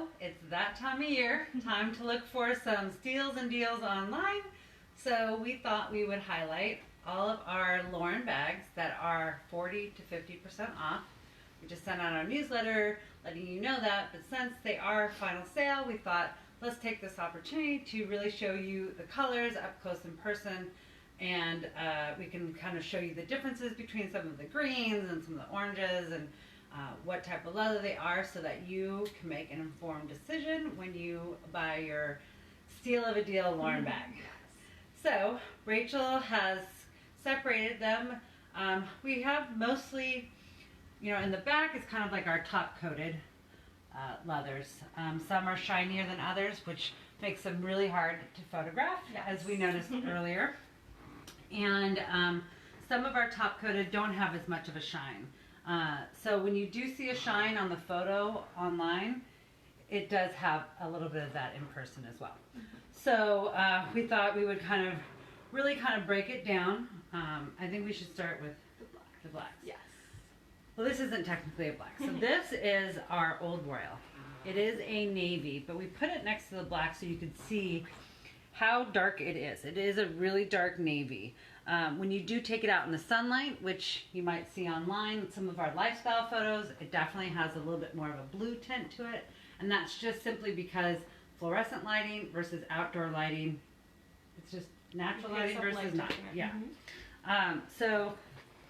So it's that time of year, time to look for some steals and deals online. So we thought we would highlight all of our Lauren bags that are 40 to 50% off. We just sent out our newsletter letting you know that, but since they are final sale, we thought let's take this opportunity to really show you the colors up close in person, and we can kind of show you the differences between some of the greens and some of the oranges, and what type of leather they are, so that you can make an informed decision when you buy your steal of a deal Lauren bag. So Rachel has separated them. We have mostly, in the back is kind of like our top coated leathers. Some are shinier than others, which makes them really hard to photograph, as we noticed earlier. And some of our top coated don't have as much of a shine. So when you do see a shine on the photo online, it does have a little bit of that in person as well. So we thought we would really break it down. I think we should start with the blacks. Yes. Well, this isn't technically a black. So this is our Old Royal. It is a navy, but we put it next to the black so you could see how dark it is. It is a really dark navy. When you do take it out in the sunlight, which you might see online, some of our lifestyle photos, it definitely has a little bit more of a blue tint to it. And that's just simply because fluorescent lighting versus outdoor lighting, it's just natural lighting versus not. Yeah. So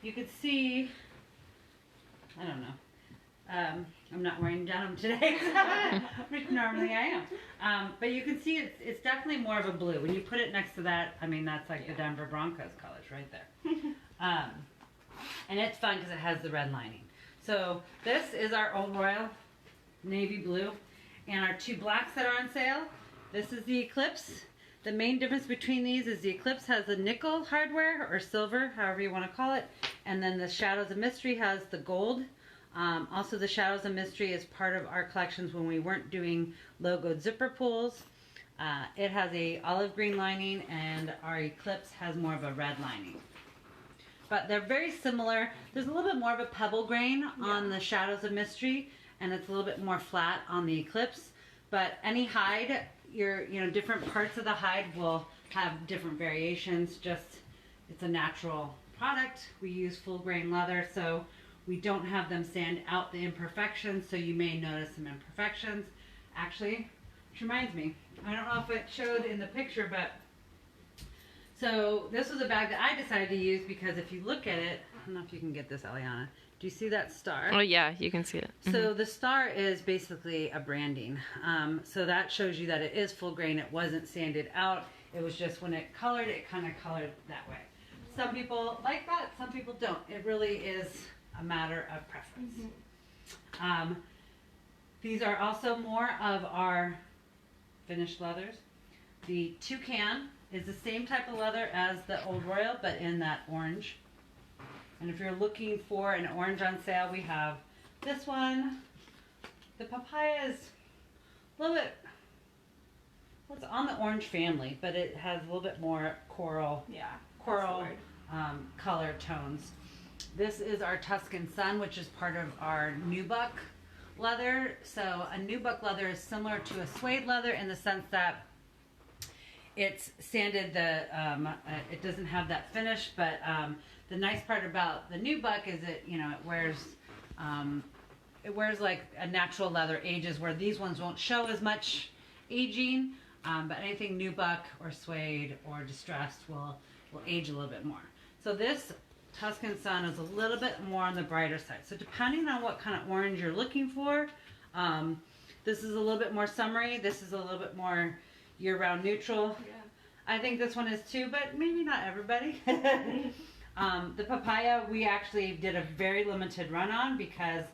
you could see, I don't know. I'm not wearing denim today, which normally I am. But you can see it's definitely more of a blue. When you put it next to that, I mean, that's like the Denver Broncos colors right there. And it's fun because it has the red lining. So this is our Old Royal navy blue. And our two blacks that are on sale, this is the Eclipse. The main difference between these is the Eclipse has the nickel hardware, or silver, however you want to call it. And then the Shadows of Mystery has the gold. Also, the Shadows of Mystery is part of our collections when we weren't doing logoed zipper pulls. It has a olive green lining, and our Eclipse has more of a red lining. But they're very similar. There's a little bit more of a pebble grain on the Shadows of Mystery, and it's a little bit more flat on the Eclipse. But any hide, different parts of the hide will have different variations. It's a natural product. We use full grain leather, so we don't have them sand out the imperfections, so you may notice some imperfections. Actually, which reminds me, I don't know if it showed in the picture, but so this was a bag that I decided to use because if you look at it, I don't know if you can get this, Eliana. Do you see that star? Oh yeah, you can see it. So the star is basically a branding. So that shows you that it is full grain. It wasn't sanded out. It was just when it colored, it kind of colored that way. Some people like that, some people don't. It really is a matter of preference. These are also more of our finished leathers. The Toucan is the same type of leather as the Old Royal, but in that orange. And if you're looking for an orange on sale, we have this one. The Papaya is a little bit, well, it's on the orange family, but it has a little bit more coral color tones. This is our Tuscan Sun, which is part of our nubuck leather. So a nubuck leather is similar to a suede leather in the sense that it's sanded. It doesn't have that finish, but the nice part about the nubuck is it wears like a natural leather ages, where these ones won't show as much aging. But anything nubuck or suede or distressed will age a little bit more. So this Tuscan Sun is a little bit more on the brighter side. So depending on what kind of orange you're looking for, this is a little bit more summery. This is a little bit more year-round neutral. Yeah. I think this one is too, but maybe not everybody. The Papaya, we actually did a very limited run on because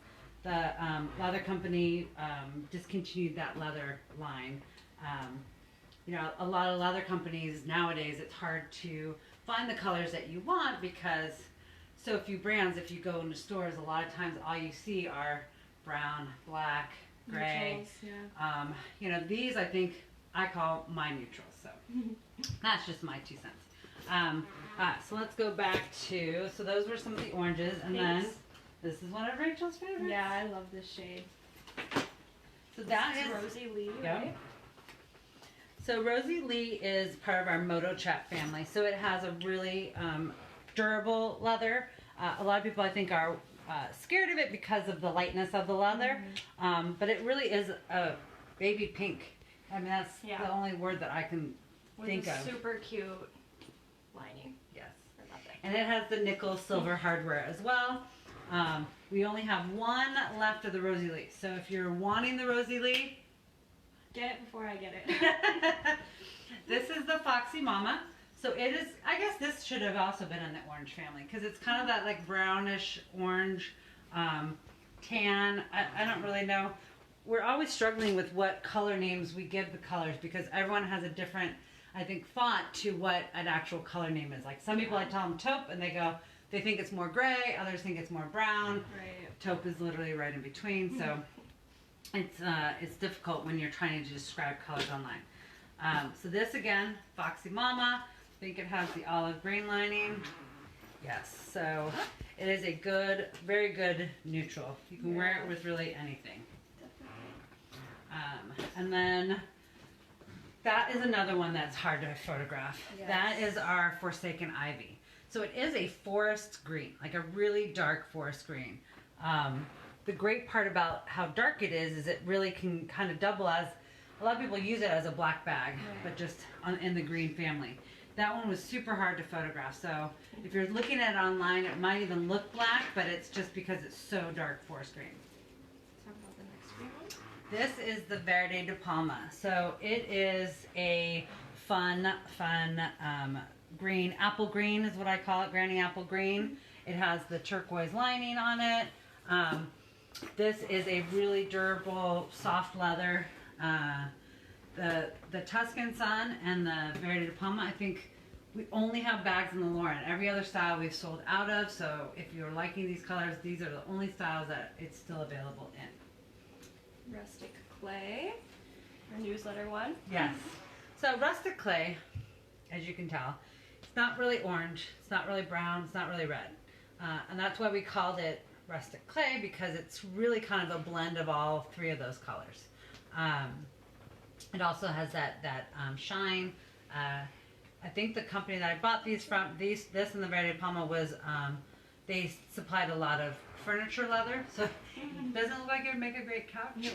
the leather company discontinued that leather line. A lot of leather companies nowadays, it's hard to find the colors that you want because so few brands. If you go into stores, a lot of times all you see are brown, black, gray. Neutrals, yeah. These I think I call my neutrals. So that's just my 2 cents. So let's go back to, so those were some of the oranges, and then this is one of Rachel's favorites. Yeah, I love this shade. So that is Rosie Lee, yeah. right? So Rosie Lee is part of our Moto Chat family. So it has a really durable leather. A lot of people I think are scared of it because of the lightness of the leather, but it really is a baby pink. I mean, that's the only word that I can think of. Super cute lining. Yes. I love it. And it has the nickel silver hardware as well. We only have one left of the Rosie Lee. So if you're wanting the Rosie Lee, get it before I get it. this is the Foxy Mama. So it is, I guess this should have also been in the orange family because it's kind of that like brownish orange tan. I don't really know. We're always struggling with what color names we give the colors because everyone has a different, I think, font to what an actual color name is. Like some people I tell them taupe and they think it's more gray, others think it's more brown. Right. Taupe is literally right in between. So it's difficult when you're trying to describe colors online. So this again, Foxy Mama. I think it has the olive green lining. Yes, so it is a good, very good neutral. You can wear it with really anything. And then that is another one that's hard to photograph. Yes. That is our Forsaken Ivy. So it is a forest green, like a really dark forest green. The great part about how dark it is it really can kind of double as, a lot of people use it as a black bag, but just in the green family. That one was super hard to photograph. So if you're looking at it online, it might even look black, but it's just because it's so dark forest green. Talk about the next green one. This is the Verde de Palma. So it is a fun green. Apple green is what I call it, granny apple green. It has the turquoise lining on it. This is a really durable, soft leather. The Tuscan Sun and the Verde de Palma, I think we only have bags in the Lauren. Every other style we've sold out of, so if you're liking these colors, these are the only styles that it's still available in. Rustic Clay, our newsletter one. Yes. So Rustic Clay, as you can tell, it's not really orange, it's not really brown, it's not really red. And that's why we called it Rustic Clay, because it's really kind of a blend of all three of those colors. It also has that shine. I think the company that I bought these from, this and the Verde Palma was, they supplied a lot of furniture leather, so it doesn't look like it would make a great couch.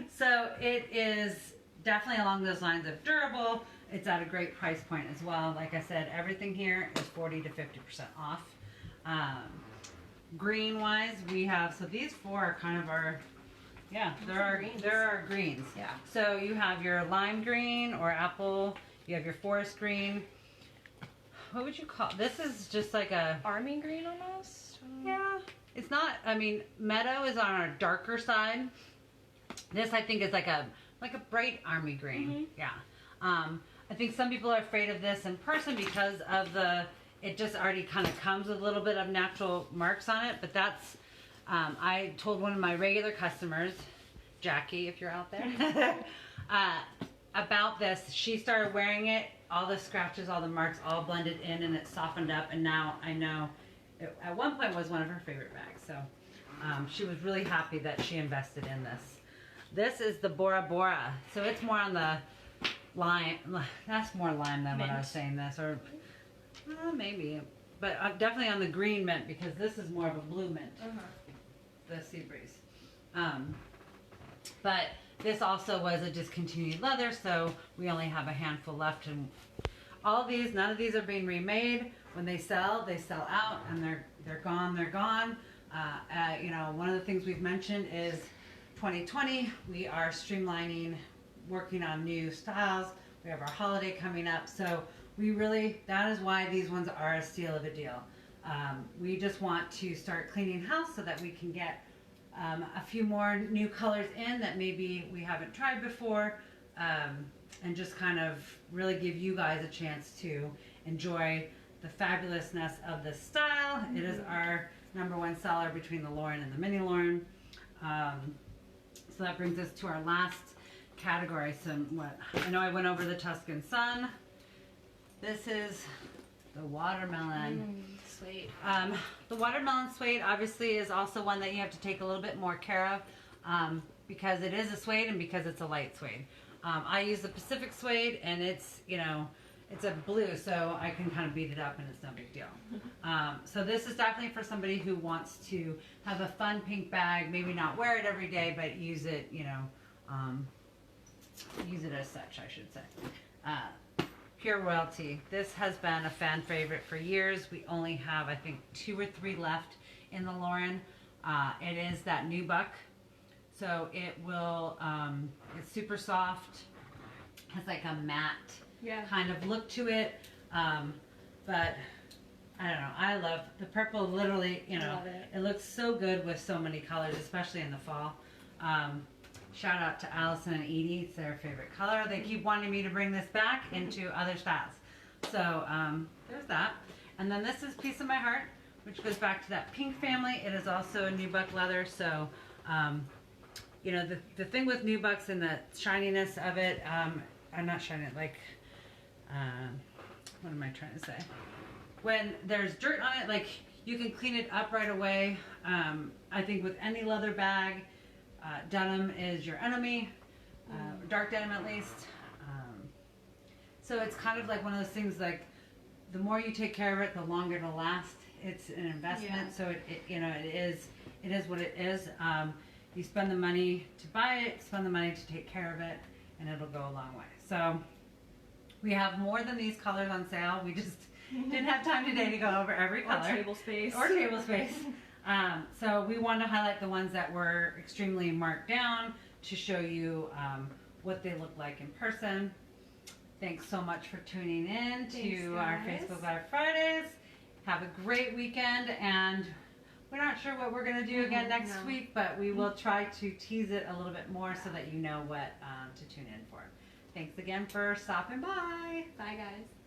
So it is definitely along those lines of durable. It's at a great price point as well. Like I said, everything here is 40 to 50% off. Green wise, we have, so these four are kind of our, there are greens. Yeah. So you have your lime green or apple, you have your forest green. What would you call, this is just like a army green almost? Yeah. It's not, I mean, meadow is on our darker side. This I think is like a bright army green. Yeah. I think some people are afraid of this in person because of it just already kind of comes with a little bit of natural marks on it, but that's, I told one of my regular customers, Jackie, if you're out there, about this. She started wearing it, all the scratches, all the marks, all blended in, and it softened up, and now I know it, at one point was one of her favorite bags, so she was really happy that she invested in this. This is the Bora Bora, so it's more on the lime, that's more lime than what I was saying this, or maybe, but definitely on the green mint, because this is more of a blue mint, the Sea Breeze. But this also was a discontinued leather, so we only have a handful left, and all these, none of these are being remade. When they sell out, and they're gone, they're gone. You know, one of the things we've mentioned is 2020, we are streamlining, working on new styles. We have our holiday coming up, so we really, that is why these ones are a steal of a deal. We just want to start cleaning house so that we can get a few more new colors in that maybe we haven't tried before, and just kind of really give you guys a chance to enjoy the fabulousness of this style. It is our #1 seller between the Lauren and the Mini Lauren. So that brings us to our last category. I know I went over the Tuscan Sun. This is the watermelon. Suede. The watermelon suede obviously is also one that you have to take a little bit more care of. because it is a suede and because it's a light suede. I use the Pacific suede, and it's, you know, it's a blue, so I can kind of beat it up and it's no big deal. So this is definitely for somebody who wants to have a fun pink bag, maybe not wear it every day, but use it, you know, use it as such, I should say. Pure Royalty. This has been a fan favorite for years. We only have, I think, 2 or 3 left in the Lauren. It is that nubuck. So it will, it's super soft. Has like a matte kind of look to it. But I don't know. I love the purple. Literally, you know, it looks so good with so many colors, especially in the fall. Shout out to Allison and Edie. It's their favorite color. They keep wanting me to bring this back into other styles. So there's that. And then this is Piece of My Heart, which goes back to that pink family. It is also a nubuck leather. So, you know, the thing with nubucks and the shininess of it, I'm not shiny, like, what am I trying to say? When there's dirt on it, like, you can clean it up right away. I think with any leather bag, denim is your enemy, dark denim at least. So it's kind of like one of those things, like, the more you take care of it, the longer it'll last. It's an investment, so it you know, it is what it is. You spend the money to buy it, spend the money to take care of it, and it'll go a long way. So we have more than these colors on sale. We just didn't have time today to go over every color. Or table space. So we want to highlight the ones that were extremely marked down to show you what they look like in person. Thanks so much for tuning in to our Facebook Live Fridays. Have a great weekend, and we're not sure what we're going to do again next week, but we will try to tease it a little bit more so that you know what to tune in for. Thanks again for stopping by. Bye, guys.